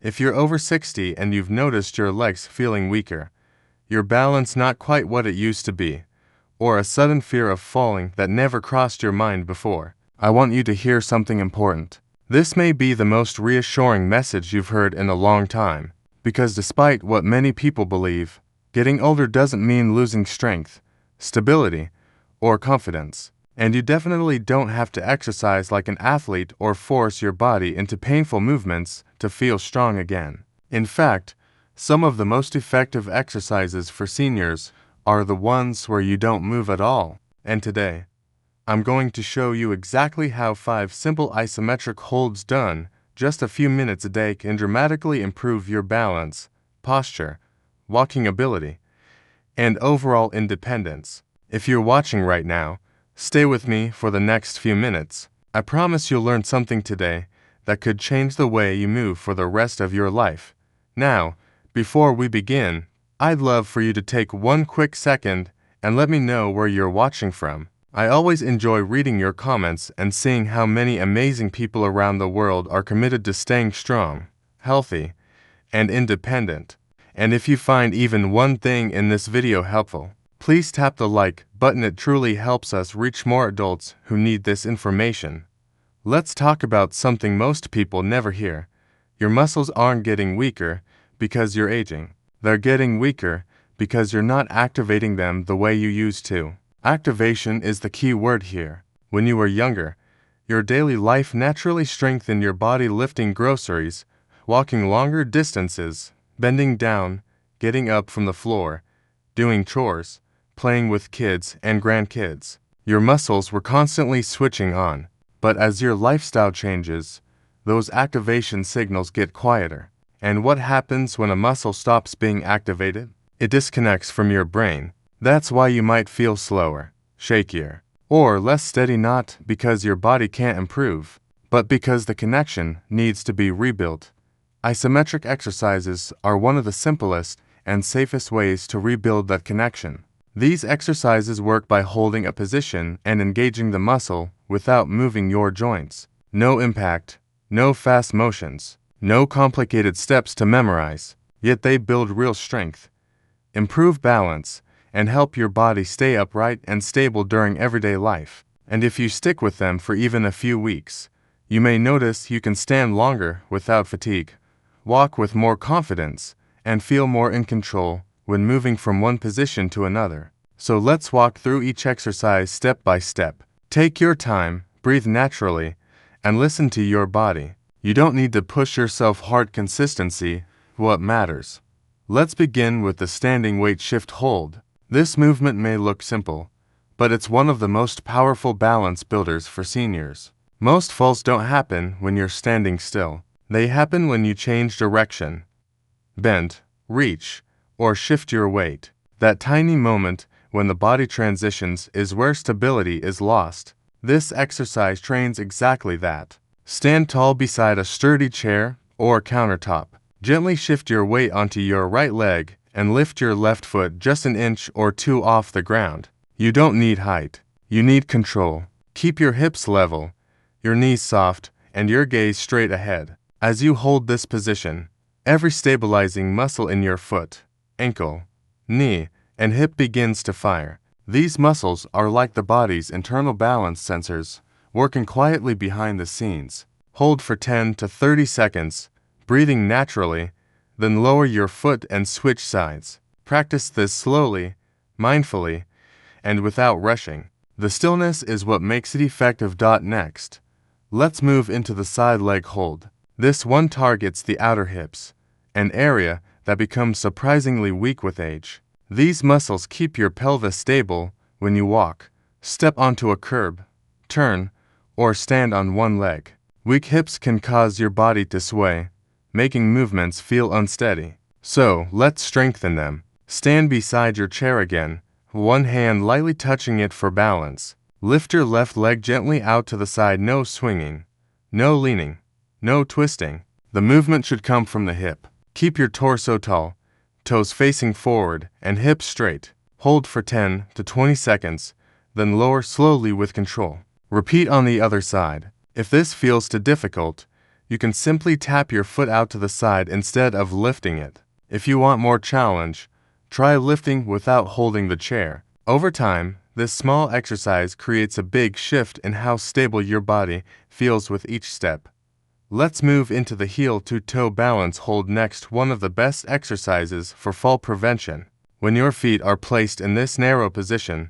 If you're over 60 and you've noticed your legs feeling weaker, your balance not quite what it used to be, or a sudden fear of falling that never crossed your mind before, I want you to hear something important. This may be the most reassuring message you've heard in a long time, because despite what many people believe, getting older doesn't mean losing strength, stability, or confidence. And you definitely don't have to exercise like an athlete or force your body into painful movements to feel strong again. In fact, some of the most effective exercises for seniors are the ones where you don't move at all. And today, I'm going to show you exactly how 5 simple isometric holds done just a few minutes a day can dramatically improve your balance, posture, walking ability, and overall independence. If you're watching right now, stay with me for the next few minutes. I promise you'll learn something today that could change the way you move for the rest of your life. Now, before we begin, I'd love for you to take one quick second and let me know where you're watching from. I always enjoy reading your comments and seeing how many amazing people around the world are committed to staying strong, healthy, and independent. And if you find even one thing in this video helpful, please tap the like button. It truly helps us reach more adults who need this information. Let's talk about something most people never hear. Your muscles aren't getting weaker because you're aging. They're getting weaker because you're not activating them the way you used to. Activation is the key word here. When you were younger, your daily life naturally strengthened your body, lifting groceries, walking longer distances, bending down, getting up from the floor, doing chores, playing with kids and grandkids. Your muscles were constantly switching on, but as your lifestyle changes, those activation signals get quieter. And what happens when a muscle stops being activated? It disconnects from your brain. That's why you might feel slower, shakier, or less steady, not because your body can't improve, but because the connection needs to be rebuilt. Isometric exercises are one of the simplest and safest ways to rebuild that connection. These exercises work by holding a position and engaging the muscle without moving your joints. No impact, no fast motions, no complicated steps to memorize, yet they build real strength, improve balance, and help your body stay upright and stable during everyday life. And if you stick with them for even a few weeks, you may notice you can stand longer without fatigue, walk with more confidence, and feel more in control when moving from one position to another. So let's walk through each exercise step by step. Take your time, breathe naturally, and listen to your body. You don't need to push yourself hard. Consistency, what matters. Let's begin with the standing weight shift hold. This movement may look simple, but it's one of the most powerful balance builders for seniors. Most falls don't happen when you're standing still. They happen when you change direction, bend, reach, or shift your weight. That tiny moment when the body transitions is where stability is lost. This exercise trains exactly that. Stand tall beside a sturdy chair or countertop. Gently shift your weight onto your right leg and lift your left foot just an inch or two off the ground. You don't need height. You need control. Keep your hips level, your knees soft, and your gaze straight ahead. As you hold this position, every stabilizing muscle in your foot, ankle, knee, and hip begins to fire. These muscles are like the body's internal balance sensors, working quietly behind the scenes. Hold for 10 to 30 seconds, breathing naturally, then lower your foot and switch sides. Practice this slowly, mindfully, and without rushing. The stillness is what makes it effective. Next, let's move into the side leg hold. This one targets the outer hips, an area that becomes surprisingly weak with age. These muscles keep your pelvis stable when you walk, step onto a curb, turn, or stand on one leg. Weak hips can cause your body to sway, making movements feel unsteady. So, let's strengthen them. Stand beside your chair again, one hand lightly touching it for balance. Lift your left leg gently out to the side. No swinging, no leaning, no twisting. The movement should come from the hip. Keep your torso tall, toes facing forward, and hips straight. Hold for 10 to 20 seconds, then lower slowly with control. Repeat on the other side. If this feels too difficult, You can simply tap your foot out to the side instead of lifting it. If you want more challenge, try lifting without holding the chair. Over time, this small exercise creates a big shift in how stable your body feels with each step. Let's move into the heel-to-toe balance hold next, one of the best exercises for fall prevention. When your feet are placed in this narrow position,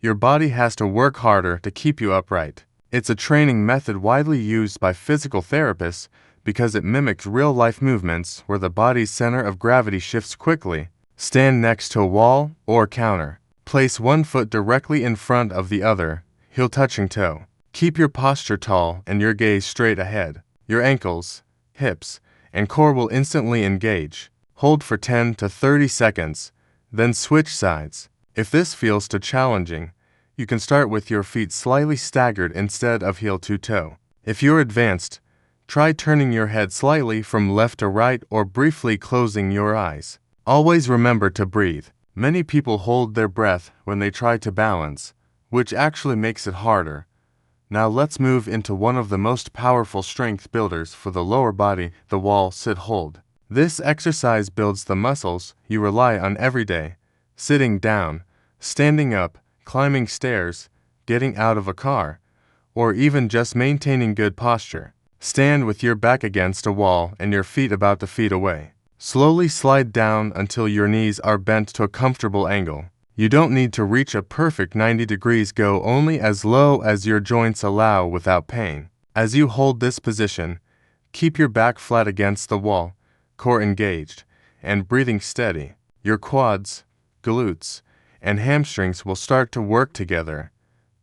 your body has to work harder to keep you upright. It's a training method widely used by physical therapists because it mimics real-life movements where the body's center of gravity shifts quickly. Stand next to a wall or counter. Place one foot directly in front of the other, heel touching toe. Keep your posture tall and your gaze straight ahead. Your ankles, hips, and core will instantly engage. Hold for 10 to 30 seconds, then switch sides. If this feels too challenging, you can start with your feet slightly staggered instead of heel to toe. If you're advanced, try turning your head slightly from left to right or briefly closing your eyes. Always remember to breathe. Many people hold their breath when they try to balance, which actually makes it harder. Now let's move into one of the most powerful strength builders for the lower body, the wall sit hold. This exercise builds the muscles you rely on every day. Sitting down, standing up, climbing stairs, getting out of a car, or even just maintaining good posture. Stand with your back against a wall and your feet about 2 feet away. Slowly slide down until your knees are bent to a comfortable angle. You don't need to reach a perfect 90 degrees. Go only as low as your joints allow without pain. As you hold this position, keep your back flat against the wall, core engaged, and breathing steady. Your quads, glutes, and hamstrings will start to work together,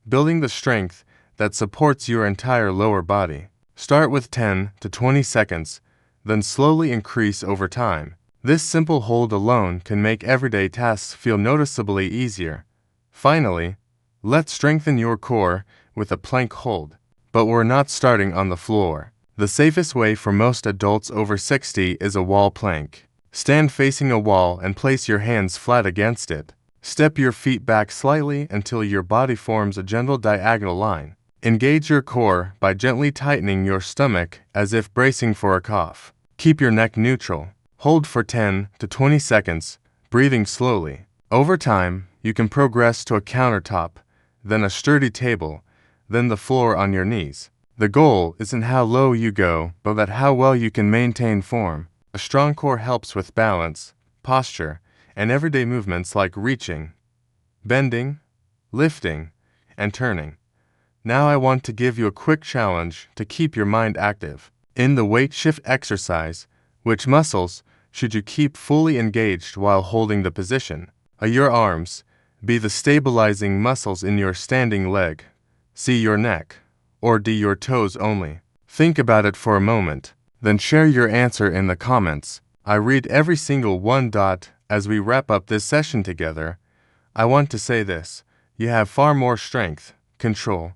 building the strength that supports your entire lower body. Start with 10 to 20 seconds, then slowly increase over time. This simple hold alone can make everyday tasks feel noticeably easier. Finally, let's strengthen your core with a plank hold. But we're not starting on the floor. The safest way for most adults over 60 is a wall plank. Stand facing a wall and place your hands flat against it. Step your feet back slightly until your body forms a gentle diagonal line. Engage your core by gently tightening your stomach as if bracing for a cough. Keep your neck neutral. Hold for 10 to 20 seconds, breathing slowly. Over time, you can progress to a countertop, then a sturdy table, then the floor on your knees. The goal isn't how low you go, but that how well you can maintain form. A strong core helps with balance, posture, and everyday movements like reaching, bending, lifting, and turning. Now I want to give you a quick challenge to keep your mind active. In the weight shift exercise, which muscles should you keep fully engaged while holding the position? Are your arms, be the stabilizing muscles in your standing leg, see your neck, or do your toes only? Think about it for a moment, then share your answer in the comments. I read every single one. As we wrap up this session together, I want to say this: you have far more strength, control,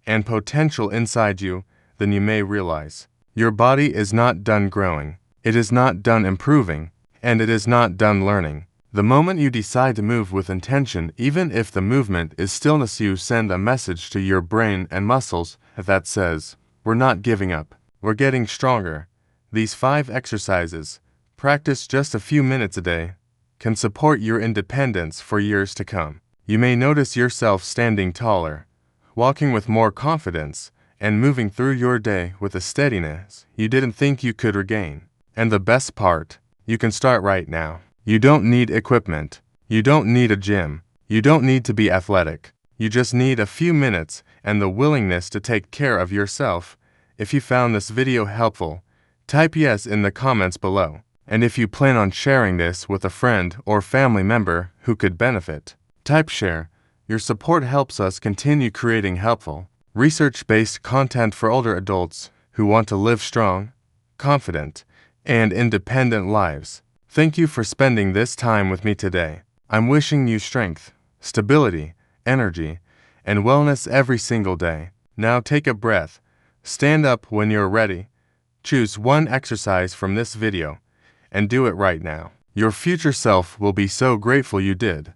and potential inside you than you may realize. Your body is not done growing, it is not done improving, and it is not done learning. The moment you decide to move with intention, even if the movement is stillness, you send a message to your brain and muscles that says, we're not giving up, we're getting stronger. These 5 exercises, practiced just a few minutes a day, can support your independence for years to come. You may notice yourself standing taller, walking with more confidence, and moving through your day with a steadiness you didn't think you could regain. And the best part, you can start right now. You don't need equipment. You don't need a gym. You don't need to be athletic. You just need a few minutes and the willingness to take care of yourself. If you found this video helpful, type yes in the comments below. And if you plan on sharing this with a friend or family member who could benefit, type share. Your support helps us continue creating helpful, research-based content for older adults who want to live strong, confident, and independent lives. Thank you for spending this time with me today. I'm wishing you strength, stability, energy, and wellness every single day. Now take a breath, stand up when you're ready, choose one exercise from this video, and do it right now. Your future self will be so grateful you did.